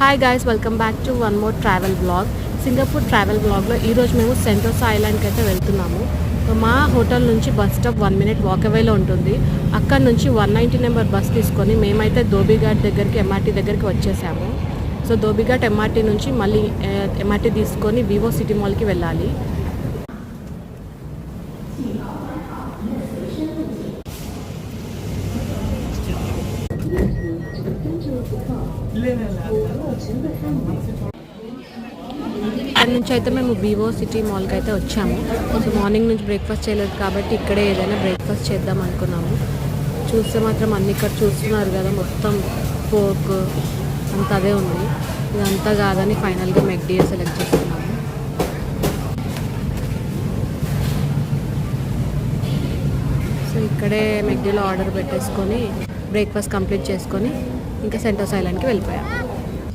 Hi guys, welcome back to one more travel vlog. Singapore travel బ్లాగ్లో ఈరోజు మేము Sentosa ఐలాండ్కి అయితే వెళ్తున్నాము. మా హోటల్ నుంచి బస్ స్టాప్ 1 minute వాకవేలో ఉంటుంది. అక్కడ నుంచి 190 నెంబర్ బస్ తీసుకొని మేమైతే ధోబీఘాట్ దగ్గరికి ఎంఆర్టీ దగ్గరికి వచ్చేసాము. సో ధోబీఘాట్ ఎంఆర్టీ నుంచి మళ్ళీ ఎంఆర్టీ తీసుకొని వివో సిటీ మాల్కి వెళ్ళాలి. అక్కడ నుంచి అయితే మేము వివో సిటీ మాల్కి అయితే వచ్చాము. సో మార్నింగ్ నుంచి బ్రేక్ఫాస్ట్ చేయలేదు కాబట్టి ఇక్కడే ఏదైనా బ్రేక్ఫాస్ట్ చేద్దాం అనుకున్నాము. చూస్తే మాత్రం అన్ని ఇక్కడ చూస్తున్నారు కదా, మొత్తం పోర్క్ అంత అదే ఉంది. ఇదంతా కాదని ఫైనల్గా మెక్డీ సెలెక్ట్ చేసుకున్నాము. సో ఇక్కడే మెక్డీలో ఆర్డర్ పెట్టేసుకొని బ్రేక్ఫాస్ట్ కంప్లీట్ చేసుకొని ఇంకా సెంటోసా ఐలాండ్కి వెళ్ళిపోయాము.